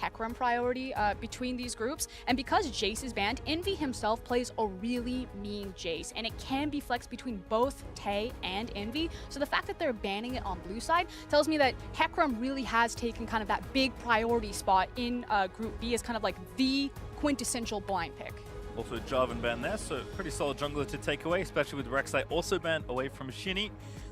Hecarim priority between these groups. And because Jace is banned, Envy himself plays a really mean Jace, and it can be flexed between both Tay and Envy. So the fact that they're banning it on blue side tells me that Hecarim really has taken kind of that big priority spot in Group B as kind of like the quintessential blind pick. Also Jarvan banned there, so pretty solid jungler to take away, especially with Rek'Sai also banned away from Shinny.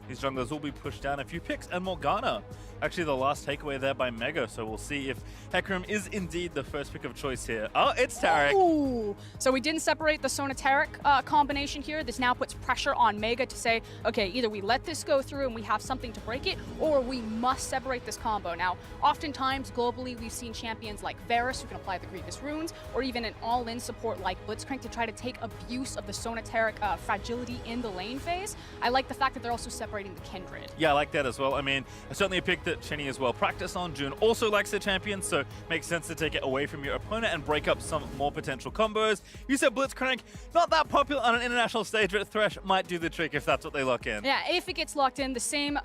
These junglers will be pushed down a few picks, and Morgana, actually the last takeaway there by Mega, so we'll see if Hecarim is indeed the first pick of choice here. Oh, it's Taric. Ooh. So we didn't separate the Sona Taric combination here. This now puts pressure on Mega to say, okay, either we let this go through and we have something to break it, or we must separate this combo. Now, oftentimes globally we've seen champions like Varus who can apply the Grievous Runes, or even an all-in support like Blitzcrank to try to take abuse of the Sona Taric fragility in the lane phase. I like the fact that they're also separating the Kindred. Yeah, I like that as well. I mean, certainly a pick that Shinny is well practiced on. June also likes the champion, so makes sense to take it away from your opponent and break up some more potential combos. You said Blitzcrank, not that popular on an international stage, but Thresh might do the trick if that's what they lock in. Yeah, if it gets locked in, the same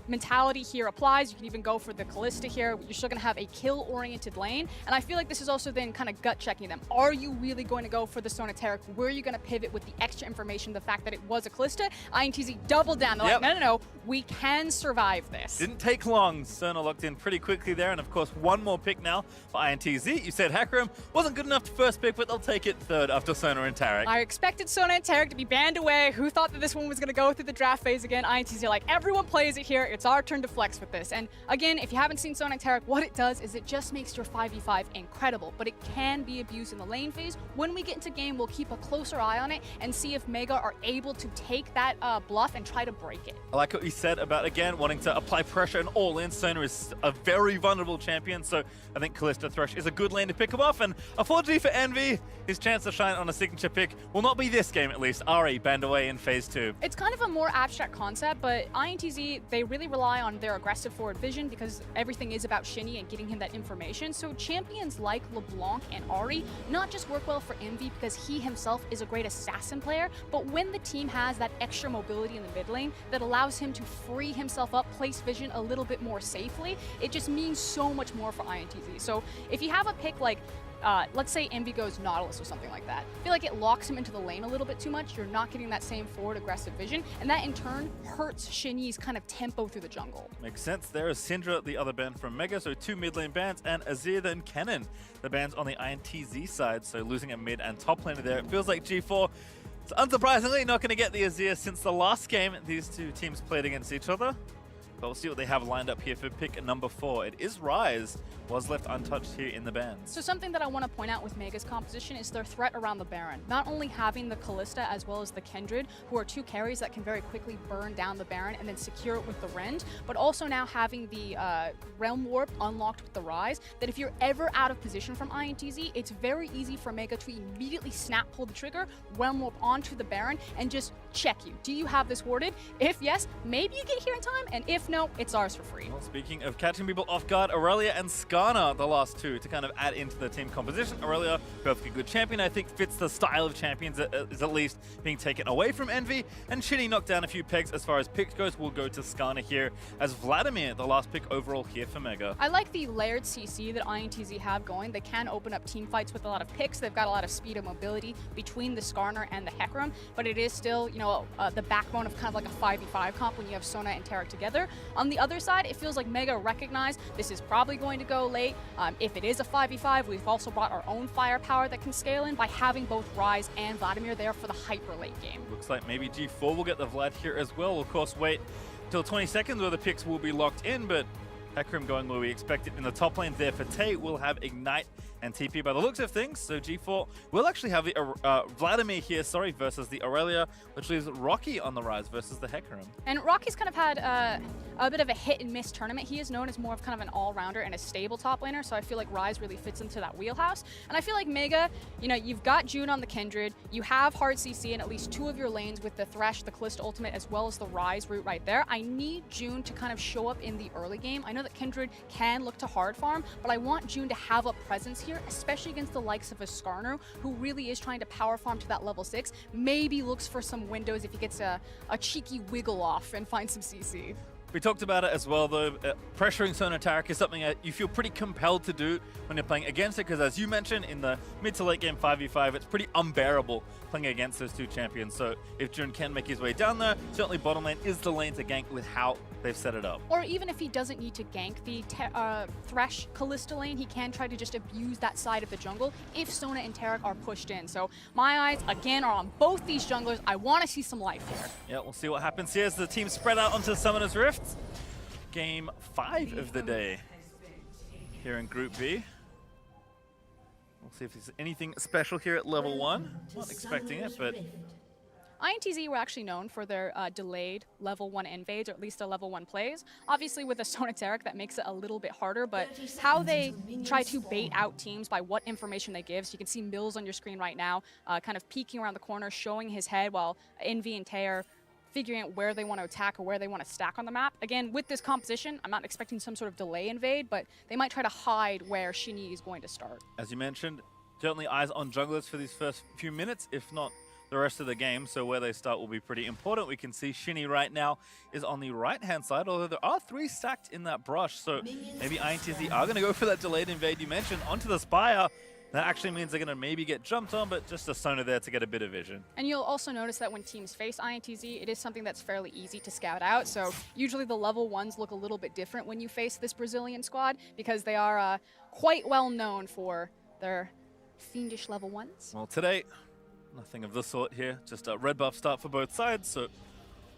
mentality here applies. You can even go for the Kalista here. You're still going to have a kill-oriented lane, and I feel like this is also then kind of gut-checking them. Are you really going to go for the Sona Taric? Were you going to pivot with the extra information, the fact that it was a Kalista? INTZ doubled down. They're like, no, we can survive this. Didn't take long. Sona locked in pretty quickly there, and of course one more pick now for INTZ. You said Hecarim wasn't good enough to first pick, but they'll take it third after Sona and Taric. I expected Sona and Taric to be banned away. Who thought that this one was going to go through the draft phase again? INTZ are like, everyone plays it here. It's our turn to flex with this. And again, if you haven't seen Sona and Taric, what it does is it just makes your 5v5 incredible, but it can be abused in the lane phase. When we get into game, we'll keep a closer eye on it and see if Mega are able to take that bluff and try to break it. I like what you said about, again, wanting to apply pressure and all in. Sona is a very vulnerable champion, so I think Kalista Thresh is a good lane to pick him off. And unfortunately for Envy, his chance to shine on a signature pick will not be this game at least. Ari banned away in phase 2. It's kind of a more abstract concept, but INTZ, they really rely on their aggressive forward vision because everything is about Shinny and getting him that information. So champions like LeBlanc and Ari not just work well for Envy because he himself is a great assassin player, but when the team has that extra mobility in the mid lane that allows him to free himself up, place vision a little bit more safely, it just means so much more for INTZ. So if you have a pick like let's say Envy goes Nautilus or something like that. I feel like it locks him into the lane a little bit too much. You're not getting that same forward aggressive vision, and that in turn hurts Shinny's kind of tempo through the jungle. Makes sense. There is Syndra, the other ban from Mega, so 2 mid lane bans, and Azir then Kennen, the bans on the INTZ side, so losing a mid and top laner there. It feels like G4, it's unsurprisingly not going to get the Azir since the last game these two teams played against each other. But we'll see what they have lined up here for pick number 4. It is Ryze, was left untouched here in the bans. So something that I want to point out with Mega's composition is their threat around the Baron. Not only having the Kalista as well as the Kindred, who are 2 carries that can very quickly burn down the Baron and then secure it with the Rend, but also now having the Realm Warp unlocked with the Ryze, that if you're ever out of position from INTZ, it's very easy for Mega to immediately snap pull the trigger, Realm Warp onto the Baron, and just check you. Do you have this warded? If yes, maybe you get here in time, and if no, it's ours for free. Well, speaking of catching people off guard, Aurelia and Skarner, the last 2 to kind of add into the team composition. Aurelia, perfectly good champion, I think fits the style of champions that is at least being taken away from Envy, and Shinny knocked down a few pegs as far as picks goes. We'll go to Skarner here as Vladimir, the last pick overall here for Mega. I like the layered CC that INTZ have going. They can open up team fights with a lot of picks. They've got a lot of speed and mobility between the Skarner and the Hecarim, but it is still, you know, the backbone of kind of like a 5v5 comp when you have Sona and Taric together. On the other side, it feels like Mega recognized this is probably going to go late. If it is a 5v5, we've also brought our own firepower that can scale in by having both Ryze and Vladimir there for the hyper late game. Looks like maybe G4 will get the Vlad here as well. We'll of course wait till 20 seconds where the picks will be locked in, but Hecarim going where we expected in the top lane there for Tay will have Ignite and TP by the looks of things. So G4 will actually have the Vladimir here, versus the Aurelia, which leaves Rocky on the Ryze versus the Hecarim. And Rocky's kind of had a bit of a hit and miss tournament. He is known as more of kind of an all-rounder and a stable top laner, so I feel like Ryze really fits into that wheelhouse. And I feel like Mega, you know, you've got June on the Kindred, you have hard CC in at least 2 of your lanes with the Thresh, the Kalista ultimate, as well as the Ryze route right there. I need June to kind of show up in the early game. I know that Kindred can look to hard farm, but I want June to have a presence here, especially against the likes of a Skarner, who really is trying to power farm to that level 6, maybe looks for some windows if he gets a cheeky wiggle off and finds some CC. We talked about it as well, though. Pressuring Sona Tarek is something that you feel pretty compelled to do when you're playing against it, because as you mentioned, in the mid to late game 5v5, it's pretty unbearable playing against those two champions. So if June can make his way down there, certainly bottom lane is the lane to gank with how they've set it up. Or even if he doesn't need to gank the Thresh Kalista lane, he can try to just abuse that side of the jungle if Sona and Tarek are pushed in. So my eyes, again, are on both these junglers. I want to see some life here. Yeah, we'll see what happens here as the team spread out onto the Summoner's Rift. Game 5 of the day here in Group B. We'll see if there's anything special here at level 1. Not expecting it, but INTZ were actually known for their delayed level 1 invades, or at least their level 1 plays. Obviously with a Sona Tarek that makes it a little bit harder, but how they try to bait out teams by what information they give. So you can see Mills on your screen right now, kind of peeking around the corner, showing his head, while Envy and Tay are figuring out where they want to attack or where they want to stack on the map. Again, with this composition, I'm not expecting some sort of delay invade, but they might try to hide where Shinny is going to start. As you mentioned, certainly eyes on junglers for these first few minutes, if not the rest of the game, so where they start will be pretty important. We can see Shinny right now is on the right-hand side, although there are 3 stacked in that brush, so maybe INTZ are going to go for that delayed invade you mentioned onto the Spire. That actually means they're going to maybe get jumped on, but just a Sona there to get a bit of vision. And you'll also notice that when teams face INTZ, it is something that's fairly easy to scout out. So usually the level 1s look a little bit different when you face this Brazilian squad, because they are quite well known for their fiendish level 1s. Well, today, nothing of the sort here. Just a red buff start for both sides, so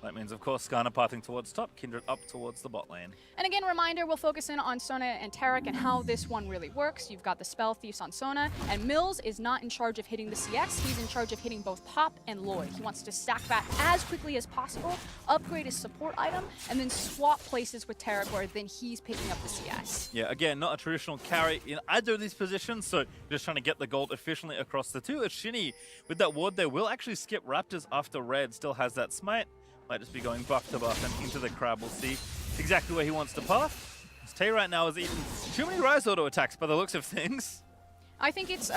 that means, of course, Skarner pathing towards top, Kindred up towards the bot lane. And again, reminder, we'll focus in on Sona and Tarek and how this one really works. You've got the Spell Thieves on Sona, and Mills is not in charge of hitting the CS. He's in charge of hitting both Pop and Lloyd. He wants to stack that as quickly as possible, upgrade his support item, and then swap places with Tarek, where then he's picking up the CS. Yeah, again, not a traditional carry in either of these positions, so just trying to get the gold efficiently across the two. As Shinny, with that ward there, will actually skip Raptors after Red still has that smite. Might just be going buff to buff and into the crab. We'll see exactly where he wants to path. Tay right now has eaten too many Rise auto attacks by the looks of things. I think it's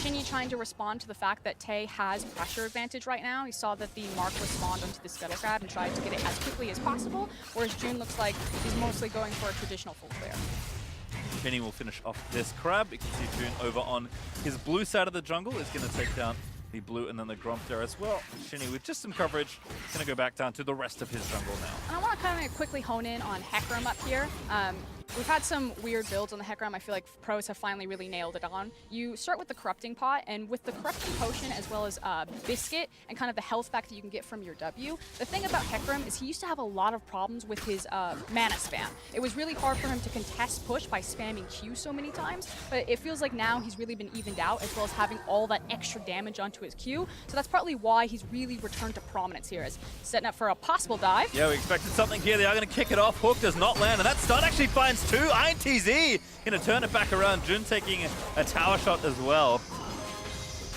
Shinny trying to respond to the fact that Tay has pressure advantage right now. He saw that the Mark was spawned onto the Scuttle Crab and tried to get it as quickly as possible, whereas June looks like he's mostly going for a traditional full clear. Shinny will finish off this crab. You can see June over on his blue side of the jungle is going to take down the blue and then the Gromp there as well. Shinny with just some coverage, going to go back down to the rest of his jungle now. And I want to kind of quickly hone in on Hecarim up here. We've had some weird builds on the Hecarim. I feel like pros have finally really nailed it on. You start with the Corrupting Pot, and with the Corrupting Potion as well as Biscuit and kind of the health back that you can get from your W, the thing about Hecarim is he used to have a lot of problems with his mana spam. It was really hard for him to contest push by spamming Q so many times, but it feels like now he's really been evened out, as well as having all that extra damage onto his Q. So that's partly why he's really returned to prominence here, as setting up for a possible dive. Yeah, we expected something here. They are going to kick it off. Hook does not land, and that stun actually finds 2. INTZ going to turn it back around. June taking a tower shot as well.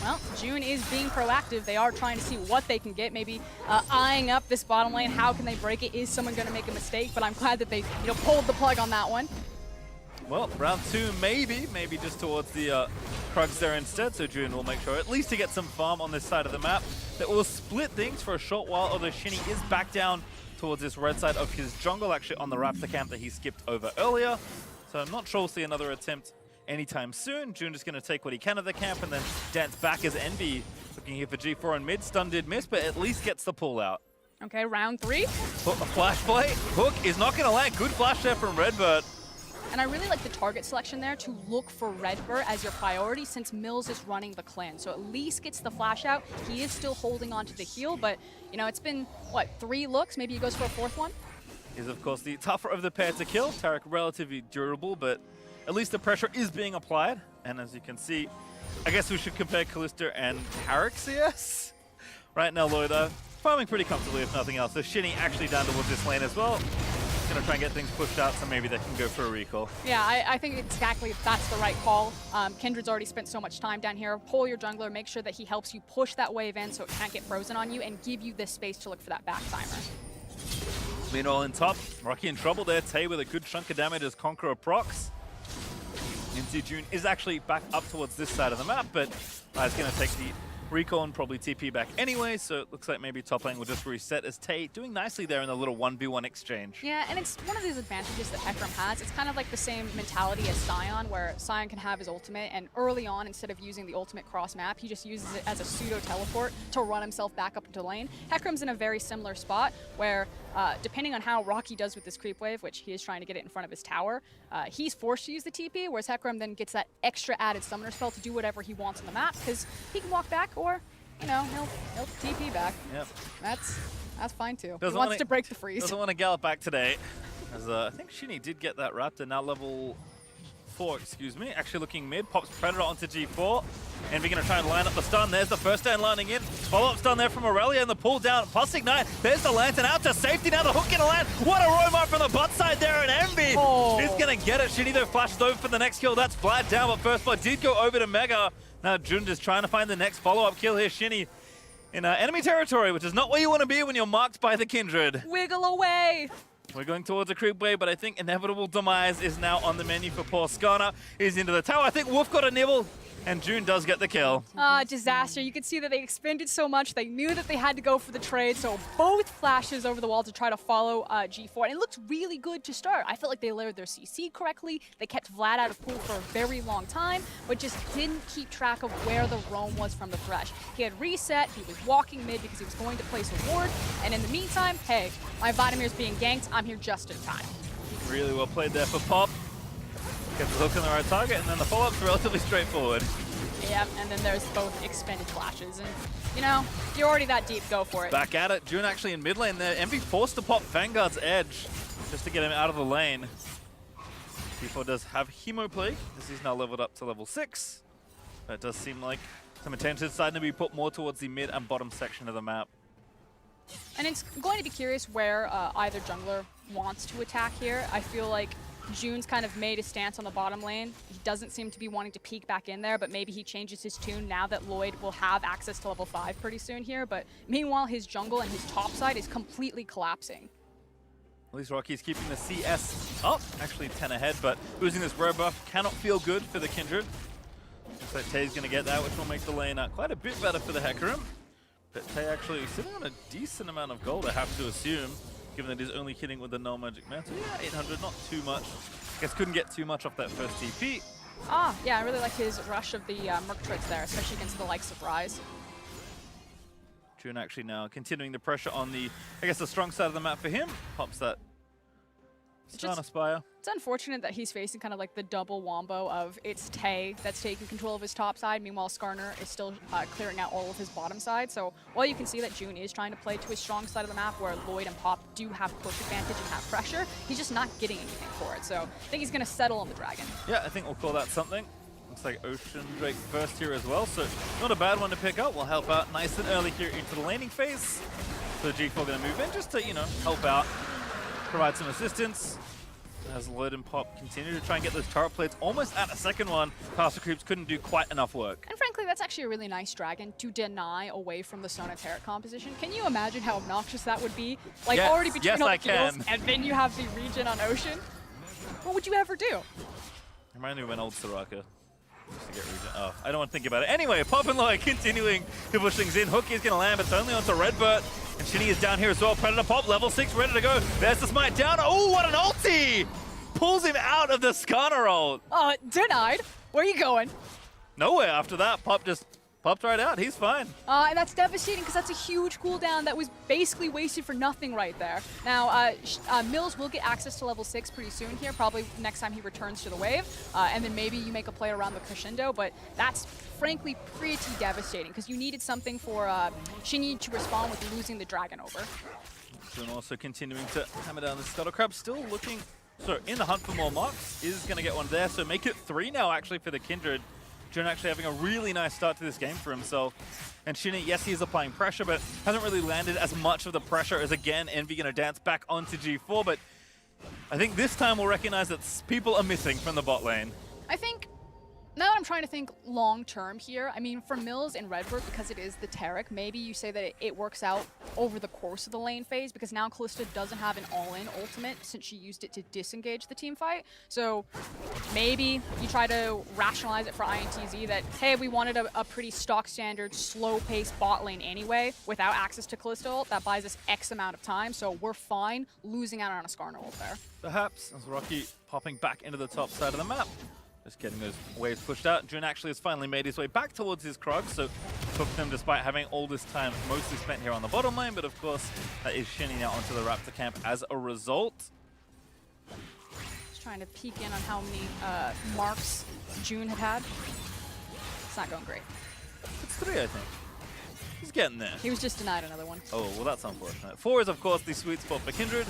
Well, June is being proactive. They are trying to see what they can get, maybe eyeing up this bottom lane. How can they break it? Is someone going to make a mistake? But I'm glad that they pulled the plug on that one. Well, round 2 maybe just towards the Krugs there instead, so June will make sure at least to get some farm on this side of the map. That will split things for a short while, although Shinny is back down towards this red side of his jungle, actually on the Raptor camp that he skipped over earlier. So I'm not sure we'll see another attempt anytime soon. June just going to take what he can of the camp and then dance back as Envy. Looking here for G4 and mid. Stun did miss, but at least gets the pull out. Okay, round 3. A flash play. Hook is not going to land. Good flash there from Redbird. And I really like the target selection there to look for Redbird as your priority, since Mills is running the clan. So at least gets the flash out. He is still holding on to the heal, but it's been, what, 3 looks? Maybe he goes for a 4th one? Is of course the tougher of the pair to kill. Tarek relatively durable, but at least the pressure is being applied. And as you can see, I guess we should compare Kalista and Tarek CS. Right now, Lloyd farming pretty comfortably if nothing else. So Shinny actually down towards this lane as well. Going to try and get things pushed out, so maybe they can go for a recall. Yeah, I think exactly that's the right call. Kindred's already spent so much time down here. Pull your jungler, make sure that he helps you push that wave in so it can't get frozen on you, and give you this space to look for that back timer. Meanwhile, in top, Rocky in trouble there. Tay with a good chunk of damage as Conqueror procs. INTZ June is actually back up towards this side of the map, but is going to take the Recon probably TP back anyway, so it looks like maybe top lane will just reset as Tay doing nicely there in the little 1v1 exchange. Yeah, and it's one of these advantages that Hecarim has. It's kind of like the same mentality as Sion, where Sion can have his ultimate, and early on, instead of using the ultimate cross map, he just uses it as a pseudo teleport to run himself back up into lane. Hecarim's in a very similar spot where, depending on how Rocky does with this creep wave, which he is trying to get it in front of his tower, he's forced to use the TP, whereas Hecarim then gets that extra added summoner spell to do whatever he wants on the map, because he can walk back, or, you know, he'll TP back. Yep. That's fine too. Doesn't he wants to break the freeze. Doesn't want to gallop back today. As I think Shinny did get that Raptor, now level 4, excuse me. Actually looking mid, pops Predator onto G4. And we're going to try and line up the stun. There's the first stand lining in. Follow-up stun there from Aurelia and the pull down. Plus Ignite. There's the Lantern out to safety. Now the hook going to land. What a roam from the butt side there, and Envy is going to get it. Shinny though flashes over for the next kill. That's Vlad down, but first blood did go over to Mega. Now Jun just trying to find the next follow-up kill here. Shinny in enemy territory, which is not where you want to be when you're marked by the Kindred. Wiggle away! We're going towards a creep wave, but I think inevitable demise is now on the menu for poor Skarner. He's into the tower. I think Wolf got a nibble, and June does get the kill. Disaster. You could see that they expended so much. They knew that they had to go for the trade, so both flashes over the wall to try to follow G4. And it looked really good to start. I felt like they layered their CC correctly. They kept Vlad out of pool for a very long time, but just didn't keep track of where the roam was from the Thresh. He had reset. He was walking mid because he was going to place a ward. And in the meantime, hey, my Vladimir's being ganked. I'm here just in time. Really well played there for Pop. Gets the hook on the right target, and then the follow-up's relatively straightforward. Yeah, and then there's both expended flashes, and, you know, you're already that deep, go for it. Back at it. June actually in mid lane there. Envy forced to pop Vanguard's edge just to get him out of the lane. G4 does have Hemoplague, as he's now leveled up to level 6. But it does seem like some attention is starting to be put more towards the mid and bottom section of the map. And it's going to be curious where either jungler wants to attack here. I feel like June's kind of made a stance on the bottom lane. He doesn't seem to be wanting to peek back in there, but maybe he changes his tune now that Lloyd will have access to level 5 pretty soon here. But meanwhile, his jungle and his top side is completely collapsing. At least Rocky's keeping the CS up, actually 10 ahead, but losing this rare buff cannot feel good for the Kindred. Looks like Tay's going to get that, which will make the lane quite a bit better for the Hecarim. But Tay actually sitting on a decent amount of gold, I have to assume, given that he's only hitting with the null magic mantle. Yeah, 800, not too much. Guess couldn't get too much off that first TP. Yeah, I really like his rush of the Merc Treads there, especially against the likes of Ryze. June actually now continuing the pressure on the, I guess, the strong side of the map for him. Pops that Skarner Spire. It's unfortunate that he's facing kind of like the double wombo of it's Tay that's taking control of his top side, meanwhile Skarner is still clearing out all of his bottom side. So while you can see that June is trying to play to his strong side of the map where Lloyd and Pop do have push advantage and have pressure, he's just not getting anything for it. So I think he's going to settle on the dragon. Yeah, I think we'll call that something. Looks like Ocean Drake first here as well, so not a bad one to pick up. We'll help out nice and early here into the laning phase. So G4 going to move in just to, you know, help out, provide some assistance. As Lloyd and Pop continue to try and get those turret plates almost at a second one, Pastor Creeps couldn't do quite enough work. And frankly, that's actually a really nice dragon to deny away from the Sona turret composition. Can you imagine how obnoxious that would be? Like, yes, already between all the kills, can. and then you have the regen on Ocean? What would you ever do? Remind me of an old Soraka. Just to get regen. Oh, I don't want to think about it. Anyway, Pop and Lloyd continuing to push things in. Hook is going to land, but it's only onto Redbird. And Shinny is down here as well. Predator Pop, level 6, ready to go. There's the smite down. Oh, what an ulti! Pulls him out of the Skarner ult. Denied. Where are you going? Nowhere after that. Pop just popped right out. He's fine. And that's devastating because that's a huge cooldown that was basically wasted for nothing right there. Now, Mills will get access to level 6 pretty soon here, probably next time he returns to the wave. And then maybe you make a play around the crescendo, but that's frankly pretty devastating because you needed something for Shinny to respond with losing the dragon over. And also continuing to hammer down the Scuttle Crab, still looking, so in the hunt for more marks, is going to get one there. So make it 3 now actually for the Kindred. Jun actually having a really nice start to this game for himself. And Shinny, yes, he is applying pressure, but hasn't really landed as much of the pressure as, again, Envy going to dance back onto G4. But I think this time we'll recognize that people are missing from the bot lane. I think Now that I'm trying to think long term here, I mean, for Mills and Redbird, because it is the Taric, maybe you say that it works out over the course of the lane phase, because now Kalista doesn't have an all-in ultimate since she used it to disengage the team fight. So maybe you try to rationalize it for INTZ that, hey, we wanted a pretty stock standard, slow-paced bot lane anyway, without access to Kalista ult. That buys us X amount of time, so we're fine losing out on a Skarner ult there. Perhaps, as Rocky popping back into the top side of the map. Just getting those waves pushed out. June actually has finally made his way back towards his Krog, so took them despite having all this time mostly spent here on the bottom lane, but of course that is Shinny now onto the Raptor camp as a result. Just trying to peek in on how many marks June had. It's not going great. It's 3, I think. He's getting there. He was just denied another one. Oh, well that's unfortunate. 4 is of course the sweet spot for Kindred.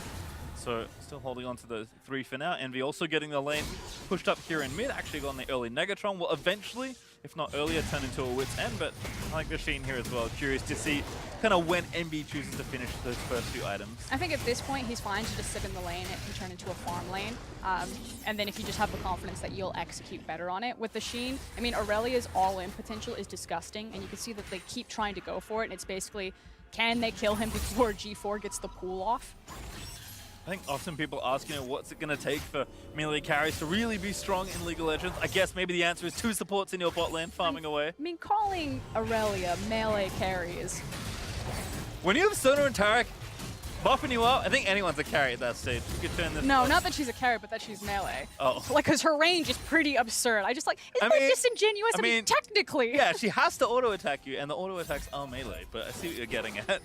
So still holding on to the 3 for now. Envy also getting the lane pushed up here in mid. Actually got on the early Negatron. Will eventually, if not earlier, turn into a Wit's End. But I like the Sheen here as well. Curious to see kind of when Envy chooses to finish those first few items. I think at this point he's fine to just sit in the lane. It can turn into a farm lane. And then if you just have the confidence that you'll execute better on it. With the Sheen, I mean, Aurelia's all-in potential is disgusting. And you can see that they keep trying to go for it. And it's basically, can they kill him before G4 gets the pool off? I think often people ask, you know, what's it going to take for melee carries to really be strong in League of Legends? I guess maybe the answer is 2 supports in your bot lane farming away. I mean, calling Aurelia melee carry is... When you have Sona and Taric buffing you up, I think anyone's a carry at that stage. You could turn this. No, not that she's a carry, but that she's melee. Oh. Like, because her range is pretty absurd. Isn't that disingenuous? I mean, technically. Yeah, she has to auto-attack you, and the auto-attacks are melee, but I see what you're getting at.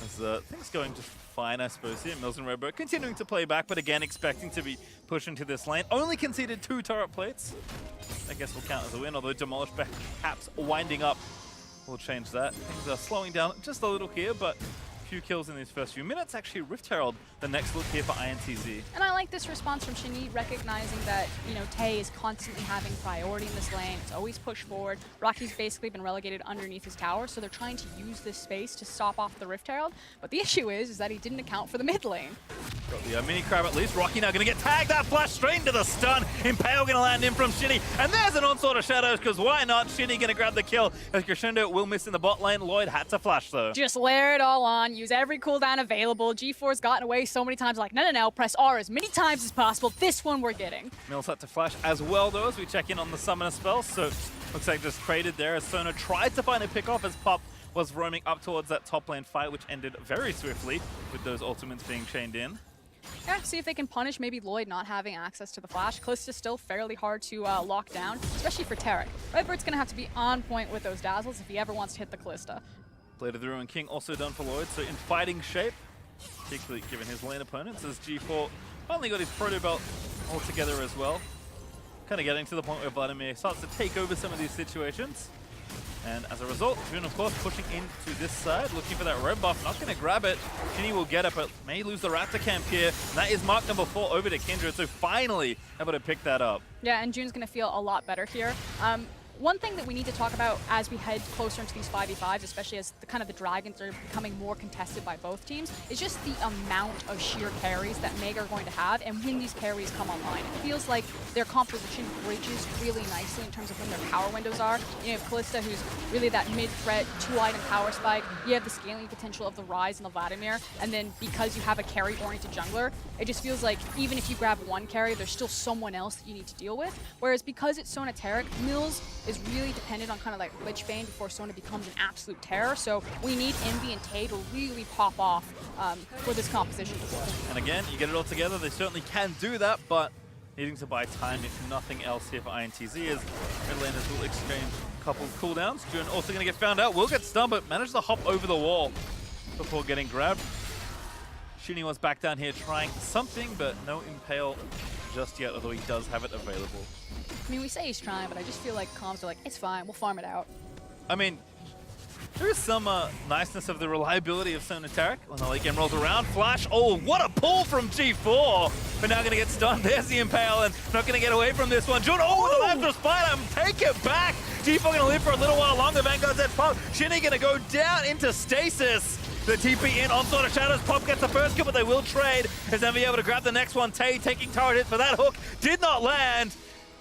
As things going just fine, I suppose, here. Mills and Redbird continuing to play back, but again expecting to be pushed into this lane. Only conceded 2 turret plates. I guess will count as a win, although Demolish perhaps winding up will change that. Things are slowing down just a little here, but few kills in these first few minutes. Actually, Rift Herald, the next look here for INTZ. And I like this response from Shinny, recognizing that, you know, Tay is constantly having priority in this lane. It's always pushed forward. Rocky's basically been relegated underneath his tower, so they're trying to use this space to stop off the Rift Herald. But the issue is that he didn't account for the mid lane. Got the mini crab at least. Rocky now going to get tagged. That flash straight into the stun. Impale going to land in from Shinny. And there's an onslaught of shadows, because why not? Shinny going to grab the kill as Crescendo will miss in the bot lane. Lloyd had to flash though. Just layer it all on. Use every cooldown available. G4's gotten away so many times, like, no, press R as many times as possible. This one we're getting. Mills had to flash as well though as we check in on the summoner spell. So looks like just traded there as Sona tried to find a pick off as Pop was roaming up towards that top lane fight, which ended very swiftly with those ultimates being chained in. Yeah, see if they can punish maybe Lloyd not having access to the flash. Kalista's still fairly hard to lock down, especially for Taric. Redbird's going to have to be on point with those dazzles if he ever wants to hit the Kalista. Blade of the Ruin King also done for Lloyd, so in fighting shape, particularly given his lane opponents, as G4 finally got his proto belt all together as well. Kind of getting to the point where Vladimir starts to take over some of these situations. And as a result, June, of course, pushing into this side, looking for that red buff. Not going to grab it. Shinny will get it, but may lose the Raptor camp here. And that is mark number 4 over to Kindred, so finally able to pick that up. Yeah, and June's going to feel a lot better here. One thing that we need to talk about as we head closer into these 5v5s, especially as the dragons are becoming more contested by both teams, is just the amount of sheer carries that Mega are going to have and when these carries come online. It feels like their composition bridges really nicely in terms of when their power windows are. You have Kalista, who's really that mid-threat 2-item power spike. You have the scaling potential of the Rise and the Vladimir, and then because you have a carry-oriented jungler, it just feels like even if you grab one carry, there's still someone else that you need to deal with. Whereas because it's Sona Taric, Mills is really dependent on like Lich Bane before Sona becomes an absolute terror. So we need Envy and Tay to really pop off for this composition to work. And again, you get it all together. They certainly can do that, but needing to buy time if nothing else here for INTZ as Redlanders will exchange a couple of cooldowns. June also going to get found out. Will get stunned, but managed to hop over the wall before getting grabbed. Shinny was back down here trying something, but no Impale just yet, although he does have it available. I mean, we say he's trying, but I just feel like comms are like, it's fine, we'll farm it out. I mean, there is some niceness of the reliability of Sona Taric when the late game rolls around. Flash, oh, what a pull from G4! But now going to get stunned. There's the Impale, and not going to get away from this one. June, oh, the left of Spider, take it back! G4 going to live for a little while longer. Vanguard's at Pop. Shinny going to go down into stasis. The TP in, onslaught of shadows. Pop gets the first kill, but they will trade. As Envy able to grab the next one. Tay taking tower hit for that hook. Did not land.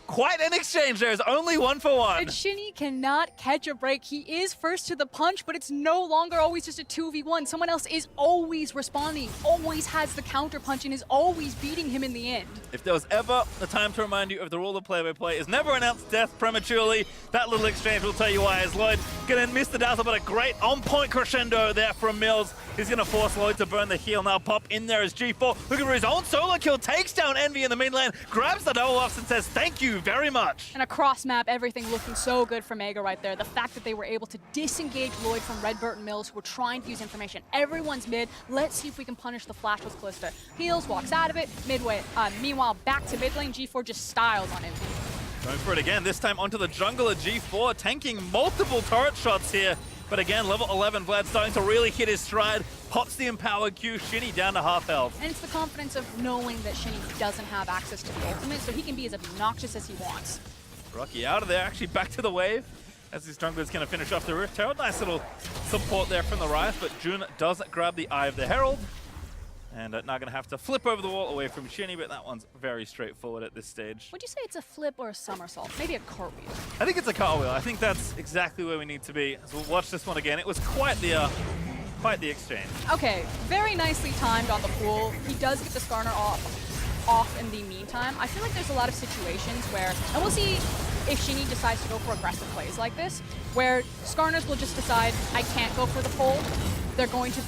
Quite an exchange there. It's only 1-for-1. And Shinny cannot catch a break. He is first to the punch, but it's no longer always just a 2v1. Someone else is always responding, always has the counter punch, and is always beating him in the end. If there was ever a time to remind you of the rule of play-by-play is never announce death prematurely, that little exchange will tell you why. As Lloyd gonna miss the dazzle, but a great on-point crescendo there from Mills. He's gonna force Lloyd to burn the heal. Now pop in there as G4, looking for his own solo kill, takes down Envy in the main lane, grabs the double offs and says thank you very much. And across map, everything looking so good for Mega right there. The fact that they were able to disengage Lloyd from Redbird and Mills, who were trying to use information. Everyone's mid. Let's see if we can punish the flash with Callista. Heals, walks out of it. Meanwhile, back to mid lane, G4 just styles on Envy. Going for it again, this time onto the jungler G4, tanking multiple turret shots here. But again, level 11, Vlad starting to really hit his stride. Pops the empowered Q, Shinny down to half health. And it's the confidence of knowing that Shinny doesn't have access to the ultimate, so he can be as obnoxious as he wants. Rocky out of there, actually back to the wave. As his jungler's going to finish off the Rift Herald. Nice little support there from the Ryze, but Jun does grab the Eye of the Herald. And now going to have to flip over the wall away from Shinny, but that one's very straightforward at this stage. Would you say it's a flip or a somersault? Maybe a cartwheel. I think it's a cartwheel. I think that's exactly where we need to be. So we'll watch this one again. It was quite the exchange. Okay, very nicely timed on the pool. He does get the Skarner off in the meantime. I feel like there's a lot of situations where, and we'll see if Shinny decides to go for aggressive plays like this, where Skarners will just decide, I can't go for the pull. They're going to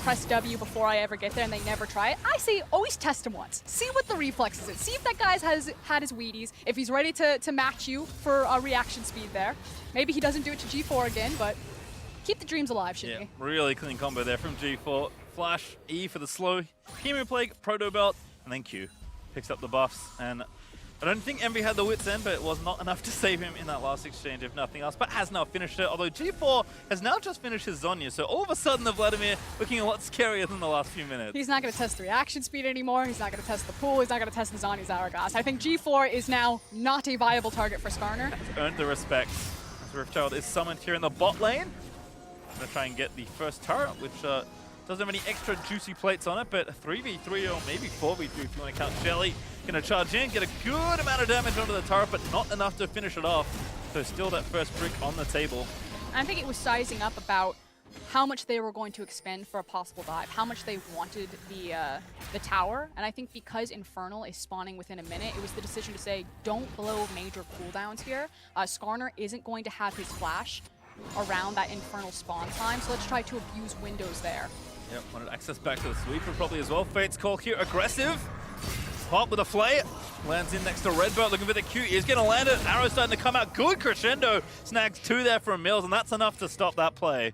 press W before I ever get there, and they never try it. I say always test him once. See what the reflexes is. See if that guy's has had his Wheaties, if he's ready to match you for reaction speed there. Maybe he doesn't do it to G4 again, but keep the dreams alive, Shinny. Yeah, really clean combo there from G4. Flash, E for the slow, Chemo Plague, Proto Belt, and then Q. Picks up the buffs, and I don't think Envy had the wits end, but it was not enough to save him in that last exchange, if nothing else. But has now finished it, although G4 has now just finished his Zhonya, so all of a sudden the Vladimir looking a lot scarier than the last few minutes. He's not going to test the reaction speed anymore. He's not going to test the pool. He's not going to test the Zhonya's Hourglass. I think G4 is now not a viable target for Skarner. Has earned the respect. As Riftchild is summoned here in the bot lane. Going to try and get the first turret, which doesn't have any extra juicy plates on it, but a 3v3 or maybe 4v3 if you want to count Shelly. Going to charge in, get a good amount of damage onto the turret, but not enough to finish it off. So still that first brick on the table. I think it was sizing up about how much they were going to expend for a possible dive, how much they wanted the tower, and I think because Infernal is spawning within a minute, it was the decision to say, don't blow major cooldowns here. Skarner isn't going to have his flash around that Infernal spawn time, so let's try to abuse windows there. Yep, wanted access back to the sweeper probably as well. Fate's call here, aggressive. Pop with a flay, lands in next to Redbird, looking for the Q. He's gonna land it, arrow starting to come out, good crescendo. Snags 2 there from Mills, and that's enough to stop that play.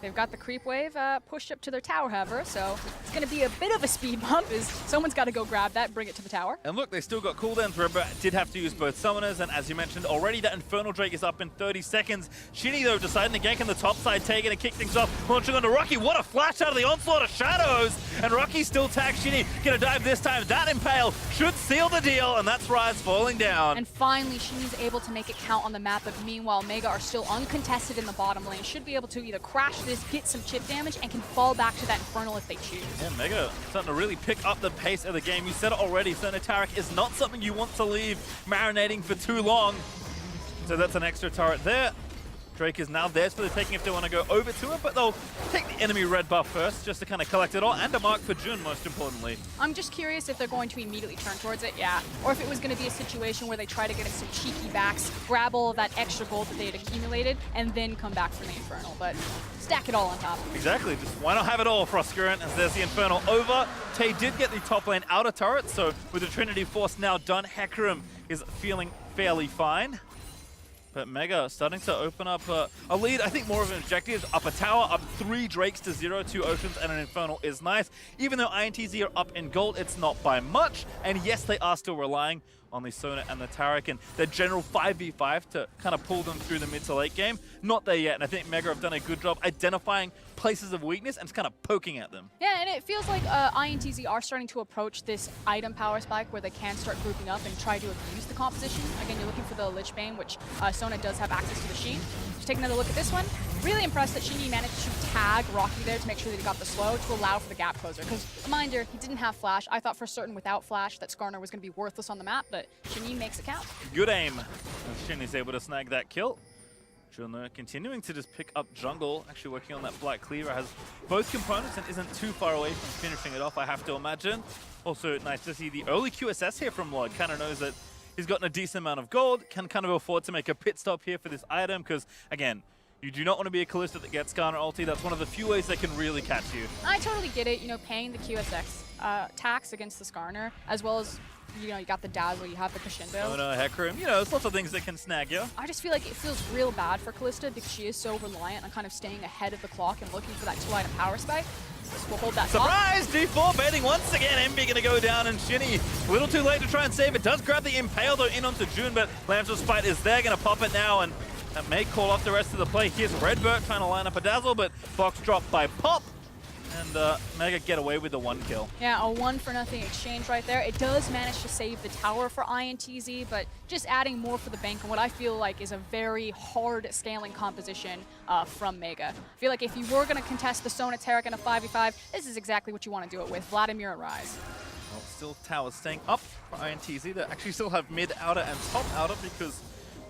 They've got the creep wave pushed up to their tower, however, so it's going to be a bit of a speed bump as someone's got to go grab that and bring it to the tower. And look, they still got cooldowns. Redbird did have to use both summoners, and as you mentioned already, that Infernal Drake is up in 30 seconds. Shinny, though, deciding to gank on the top side, taking to kick things off, launching onto Rocky. What a flash out of the onslaught of shadows! And Rocky still tags Shinny, gonna dive this time. That impale should seal the deal, and that's Ryze falling down. And finally, Shinny's able to make it count on the map, but meanwhile, Mega are still uncontested in the bottom lane. Should be able to either crash this, get some chip damage, and can fall back to that Infernal if they choose. Yeah, Mega starting to really pick up the pace of the game. You said it already, Taric is not something you want to leave marinating for too long. So that's an extra turret there. Drake is now theirs for the taking if they want to go over to it, but they'll take the enemy red buff first just to kind of collect it all, and a mark for Jun, most importantly. I'm just curious if they're going to immediately turn towards it, yeah. Or if it was going to be a situation where they try to get in some cheeky backs, grab all of that extra gold that they had accumulated, and then come back for the Infernal, but stack it all on top. Exactly, just why not have it all, Froskurant, as there's the Infernal over. Tay did get the top lane outer turret, so with the Trinity Force now done, Hecarim is feeling fairly fine. But Mega starting to open up a lead. I think more of an objective. Up a tower, up 3 Drakes to 0, 2 Oceans, and an Infernal is nice. Even though INTZ are up in gold, it's not by much. And yes, they are still relying on the Sona and the Taric and their general 5v5 to kind of pull them through the mid to late game. Not there yet, and I think Mega have done a good job identifying places of weakness and just kind of poking at them. Yeah, and it feels like INTZ are starting to approach this item power spike where they can start grouping up and try to abuse the composition. Again, you're looking for the Lich Bane, which Sona does have access to the sheet. Just take another look at this one. Really impressed that Shinji managed to tag Rocky there to make sure that he got the slow to allow for the gap closer. Because, reminder, he didn't have Flash. I thought for certain without Flash that Skarner was going to be worthless on the map, but Shinji makes it count. Good aim. Shinji's able to snag that kill. Juno continuing to just pick up jungle, actually working on that Black Cleaver, has both components and isn't too far away from finishing it off, I have to imagine. Also nice to see the early QSS here from Lloyd. Kind of knows that he's gotten a decent amount of gold, can kind of afford to make a pit stop here for this item, because again, you do not want to be a Kalista that gets Skarner ulti. That's one of the few ways they can really catch you. I totally get it, you know, paying the QSX tax against the Skarner, as well as, you know, you got the Dazzle, you have the Crescendo. Oh no, Hecarim, you know, there's lots of things that can snag you. I just feel like it feels real bad for Kalista because she is so reliant on kind of staying ahead of the clock and looking for that 2-item power spike. This will hold that Surprise! G4 baiting once again. Envy gonna go down, and Shinny a little too late to try and save it. Does grab the Impale though in onto June, but Lamb's Spite is there, gonna pop it now, and that may call off the rest of the play. Here's Redbird trying to line up a Dazzle, but box dropped by Pop. And Mega get away with the 1 kill. Yeah, a 1-for-0 exchange right there. It does manage to save the tower for INTZ, but just adding more for the bank and what I feel like is a very hard scaling composition from Mega. I feel like if you were going to contest the Sona Taric in a 5v5, this is exactly what you want to do it with. Vladimir and Ryze. Well, still towers staying up for INTZ. They actually still have mid outer and top outer because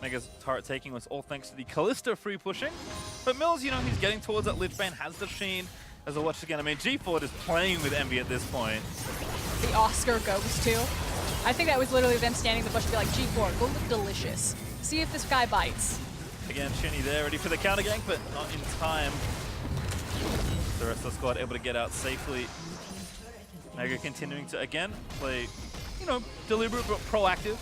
Mega's turret taking was all thanks to the Kalista free pushing. But Mills, you know, he's getting towards that Lich Bane, has the Sheen. As I watch again, I mean, G4 is playing with Envy at this point. The Oscar goes to. I think that was literally them standing in the bush and be like, G4, go look delicious. See if this guy bites. Again, Shinny there, ready for the counter gank, but not in time. The rest of the squad able to get out safely. Mega continuing to, again, play, you know, deliberate but proactive.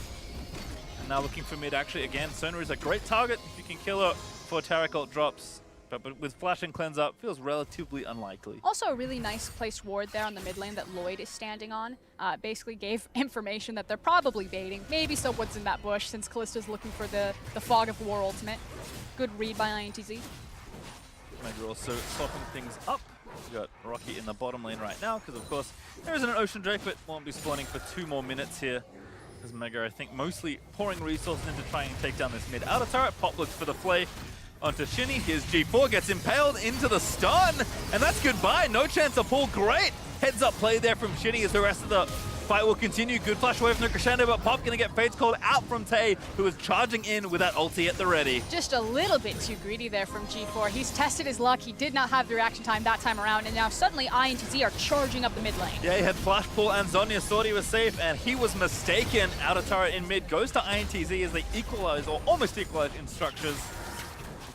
And now looking for mid, actually, again. Sona is a great target if you can kill her before Taric ult drops. But with Flash and Cleanse Up, feels relatively unlikely. Also a really nice placed ward there on the mid lane that Lloyd is standing on. Basically gave information that they're probably baiting. Maybe someone's in that bush since Kalista's looking for the Fog of War ultimate. Good read by INTZ. Mega also swapping things up. We've got Rocky in the bottom lane right now, because of course there isn't an Ocean Drake, but won't be spawning for 2 more minutes here. As Mega, I think, mostly pouring resources into trying to take down this mid outer turret. Pop looks for the play. Onto Shinny, here's G4, gets impaled into the stun, and that's goodbye. No chance of pull, great heads up play there from Shinny as the rest of the fight will continue. Good flash away from the Crescendo, but Pop gonna get Fates called out from Tay, who is charging in with that ulti at the ready. Just a little bit too greedy there from G4. He's tested his luck, he did not have the reaction time that time around, and now suddenly INTZ are charging up the mid lane. Yeah, he had flash pull and Zhonya thought he was safe, and he was mistaken. Outer turret in mid goes to INTZ as they equalize, or almost equalize in structures.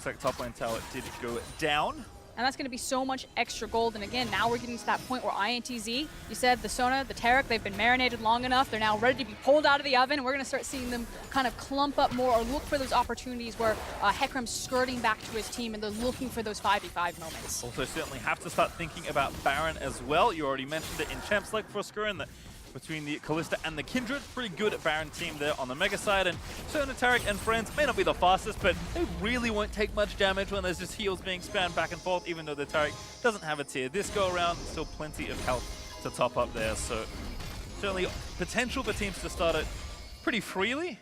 Looks like top lane tower did go down. And that's going to be so much extra gold. And again, now we're getting to that point where INTZ, you said the Sona, the Taric, they've been marinated long enough. They're now ready to be pulled out of the oven. We're going to start seeing them kind of clump up more or look for those opportunities where Hecarim's skirting back to his team and they're looking for those 5v5 moments. Also certainly have to start thinking about Baron as well. You already mentioned it in Champs League for Skurin that between the Kalista and the Kindred. Pretty good Baron team there on the Mega side, and Sona, Taric and friends may not be the fastest, but they really won't take much damage when there's just heals being spammed back and forth, even though the Taric doesn't have a tier. This go around, still plenty of health to top up there, so certainly potential for teams to start it pretty freely.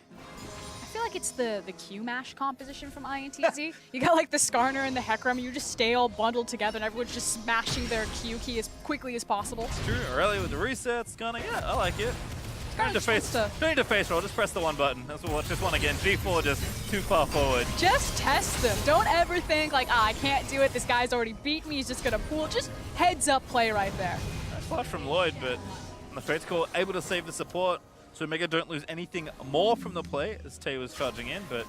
I feel like it's the Q mash composition from INTZ. You got like the Skarner and the Hecarim, you just stay all bundled together and everyone's just smashing their Q key as quickly as possible. It's true, early with the resets, Skarner, yeah, I like it. Don't need to face roll, just press the 1 button. That's what, just one again. G4 just too far forward. Just test them. Don't ever think like, I can't do it, this guy's already beat me, he's just gonna pull. Just heads up play right there. Nice flash from Lloyd, but on the Fates call, able to save the support. So Mega don't lose anything more from the play as Tay was charging in, but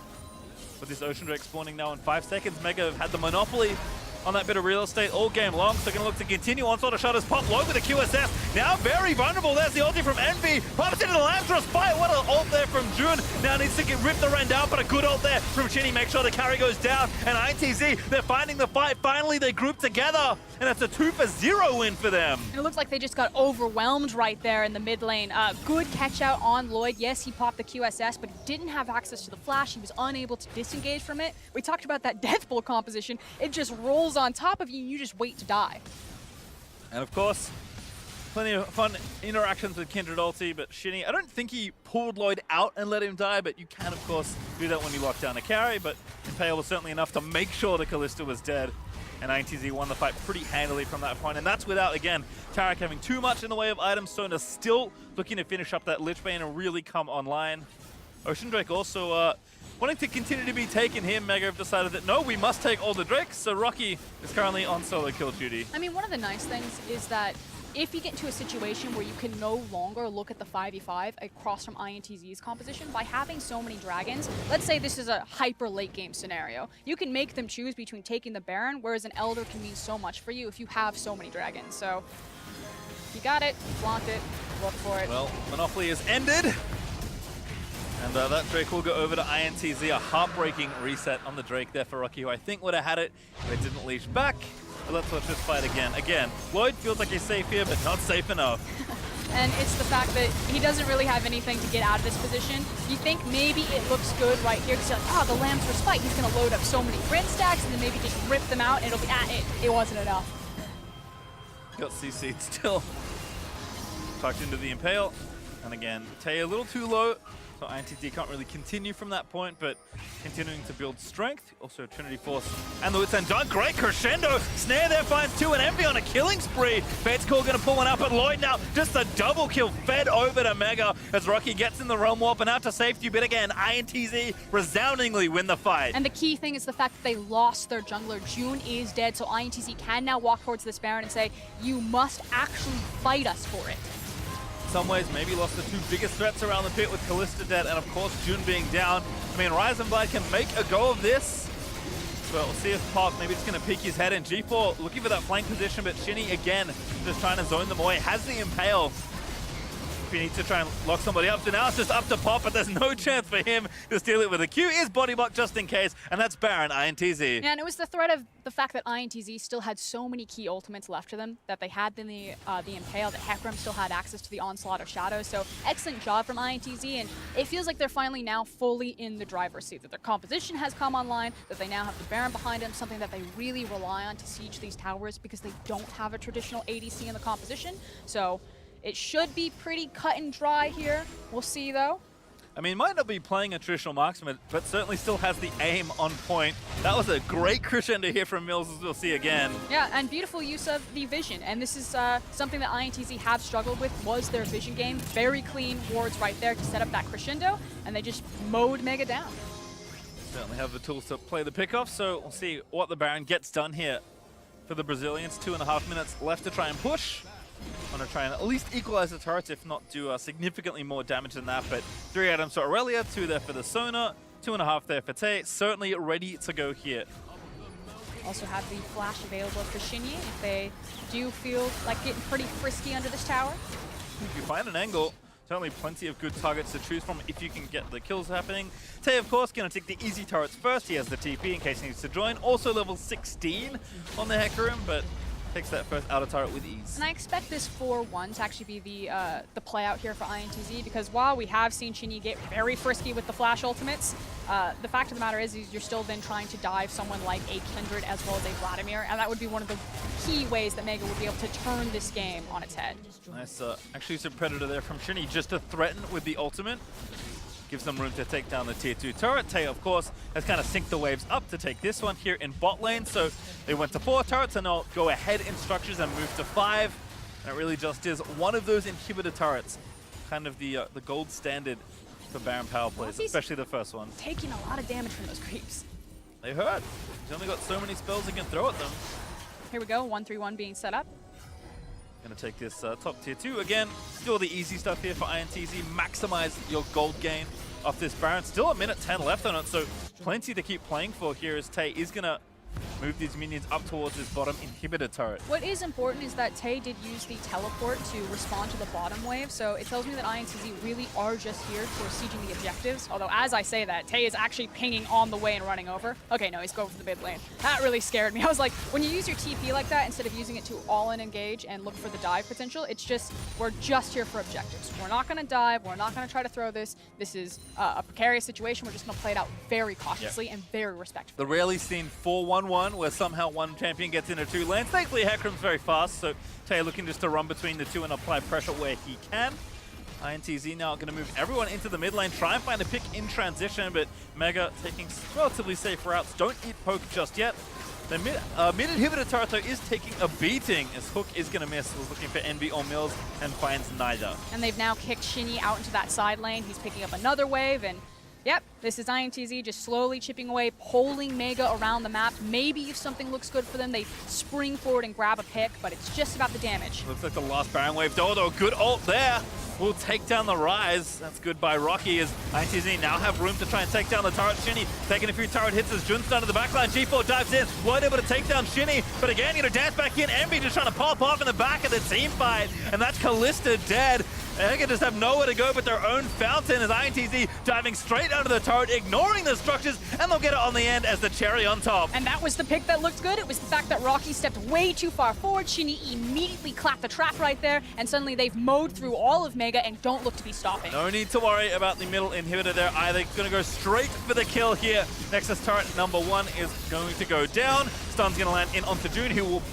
with this Ocean Drake spawning now in 5 seconds, Mega have had the monopoly on that bit of real estate all game long, so going to look to continue. Onslaught of Shutters pop low with the QSS. Now very vulnerable. There's the ulti from Envy. Pops into the Lamb's fight. What an ult there from June. Now needs to get rip the Ren down, but a good ult there from Shinny. Make sure the carry goes down. And ITZ, they're finding the fight. Finally, they group together. And that's a 2-for-0 win for them. And it looks like they just got overwhelmed right there in the mid lane. Good catch out on Lloyd. Yes, he popped the QSS, but he didn't have access to the flash. He was unable to disengage from it. We talked about that Death Bowl composition. It just rolls on top of you and you just wait to die. And of course, Plenty of fun interactions with Kindred ulti, but Shinny, I don't think he pulled Lloyd out and let him die, but you can, of course, do that when you lock down a carry, but Impale was certainly enough to make sure the Kalista was dead, and INTZ won the fight pretty handily from that point, and that's without, again, Tarak having too much in the way of items. Sona still looking to finish up that Lich Bane and really come online. Ocean Drake also wanting to continue to be taken here. Mega have decided that, no, we must take all the Drakes, so Rocky is currently on solo kill duty. I mean, one of the nice things is that if you get into a situation where you can no longer look at the 5v5 across from INTZ's composition, by having so many dragons, let's say this is a hyper late game scenario, you can make them choose between taking the Baron, whereas an Elder can mean so much for you if you have so many dragons. So, you got it, you flaunt it, look for it. Well, Monopoly is ended. And that Drake will go over to INTZ, a heartbreaking reset on the Drake there for Rocky, who I think would have had it if they didn't leash back. But let's watch this fight again. Again, Lloyd feels like he's safe here, but not safe enough. And it's the fact that he doesn't really have anything to get out of this position. You think maybe it looks good right here, because you're like, oh, the Lamb's Respite, he's going to load up so many Grin stacks, and then maybe just rip them out, and it'll be, it wasn't enough. Got CC'd still. Tucked into the Impale. And again, Tay a little too low. So INTZ can't really continue from that point, but continuing to build strength. Also Trinity Force and the Wits End done. Great crescendo. Snare there finds two, and Envy on a killing spree. Fate's Call gonna pull one up, but Lloyd now just a double kill fed over to Mega as Rocky gets in the Realm Warp and out to safety. But again, INTZ resoundingly win the fight. And the key thing is the fact that they lost their jungler. June is dead, so INTZ can now walk towards this Baron and say, you must actually fight us for it. In some ways, maybe lost the two biggest threats around the pit with Kalista dead and, of course, June being down. I mean, Rise and Blight can make a go of this. But we'll see if Park maybe just going to peek his head in. G4 looking for that flank position, but Shinny, again, just trying to zone them away. Has the Impale. If he needs to try and lock somebody up, so now it's just up to Pop, but there's no chance for him to steal it with a Q. Is body block just in case, and that's Baron, INTZ. Yeah, and it was the threat of the fact that INTZ still had so many key ultimates left to them, that they had the Impale, that Hecarim still had access to the Onslaught of Shadows, so excellent job from INTZ, and it feels like they're finally now fully in the driver's seat, that their composition has come online, that they now have the Baron behind them, something that they really rely on to siege these towers because they don't have a traditional ADC in the composition, so it should be pretty cut and dry here. We'll see, though. I mean, might not be playing a traditional marksman, but certainly still has the aim on point. That was a great crescendo here from Mills, as we'll see again. Yeah, and beautiful use of the vision. And this is something that INTZ have struggled with, was their vision game. Very clean wards right there to set up that crescendo, and they just mowed Mega down. Certainly have the tools to play the pickoff, so we'll see what the Baron gets done here for the Brazilians. 2.5 minutes left to try and push. Want to try and at least equalize the turrets, if not do significantly more damage than that. But 3 items for Aurelia, 2 there for the Sona, 2.5 there for Tay. Certainly ready to go here. Also have the flash available for Shinyi if they do feel like getting pretty frisky under this tower. If you find an angle, certainly plenty of good targets to choose from if you can get the kills happening. Tay, of course, going to take the easy turrets first. He has the TP in case he needs to join. Also level 16 on the Hecarim, but takes that first outer turret with ease. And I expect this 4-1 to actually be the play out here for INTZ, because while we have seen Shinyi get very frisky with the flash ultimates, the fact of the matter is you're still then trying to dive someone like a Kindred as well as a Vladimir, and that would be one of the key ways that Mega would be able to turn this game on its head. Nice, actually some Predator there from Shinny, just to threaten with the ultimate. Gives them room to take down the tier 2 turret. Tay, of course, has kind of synced the waves up to take this one here in bot lane. So they went to 4 turrets, and they'll go ahead in structures and move to 5. And it really just is one of those inhibitor turrets, kind of the gold standard for Baron power plays, especially the first one. Taking a lot of damage from those creeps. They hurt. He's only got so many spells he can throw at them. Here we go, 1-3-1 being set up. Gonna take this top tier 2 again. Still the easy stuff here for INTZ. Maximize your gold gain off this Baron. Still a minute 10 left on it, so plenty to keep playing for here as Tay is gonna move these minions up towards this bottom inhibitor turret. What is important is that Tay did use the teleport to respond to the bottom wave, so it tells me that INTZ really are just here for sieging the objectives. Although, as I say that, Tay is actually pinging on the way and running over. Okay, no, he's going for the mid lane. That really scared me. I was like, when you use your TP like that, instead of using it to all-in engage and look for the dive potential, it's just, we're just here for objectives. We're not going to dive. We're not going to try to throw this. This is a precarious situation. We're just going to play it out very cautiously and very respectfully. The rarely seen 4-1-1 moment where somehow one champion gets into 2 lanes. Thankfully, Hecarim's very fast, so Tay looking just to run between the 2 and apply pressure where he can. INTZ now going to move everyone into the mid lane, try and find a pick in transition, but Mega taking relatively safe routes. Don't eat poke just yet. The mid inhibitor turret though is taking a beating as Hook is going to miss. Was looking for Envy or Mills and finds neither. And they've now kicked Shinny out into that side lane. He's picking up another wave, and yep, this is INTZ just slowly chipping away, polling Mega around the map. Maybe if something looks good for them, they spring forward and grab a pick, but it's just about the damage. Looks like the last Baron wave. Dodo, good ult there. Will take down the Rise. That's good by Rocky as ITZ now have room to try and take down the turret. Shinny taking a few turret hits as Jun's down to the backline. G4 dives in, weren't able to take down Shinny, but again, dance back in. Envy just trying to pop off in the back of the team fight, and that's Callista dead. Ega just have nowhere to go but their own fountain as INTZ diving straight under the turret, ignoring the structures, and they'll get it on the end as the cherry on top. And that was the pick that looked good. It was the fact that Rocky stepped way too far forward. Shinny immediately clapped the trap right there, and suddenly they've mowed through all of Mega and don't look to be stopping. No need to worry about the middle inhibitor there either. Going to go straight for the kill here. Nexus turret number 1 is going to go down. Stun's going to land in onto June, who will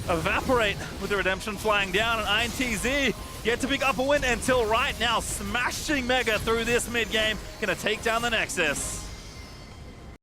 evaporate with the redemption flying down, and INTZ yet to pick up a win until right now, smashing Mega through this mid game. Gonna take down the Nexus.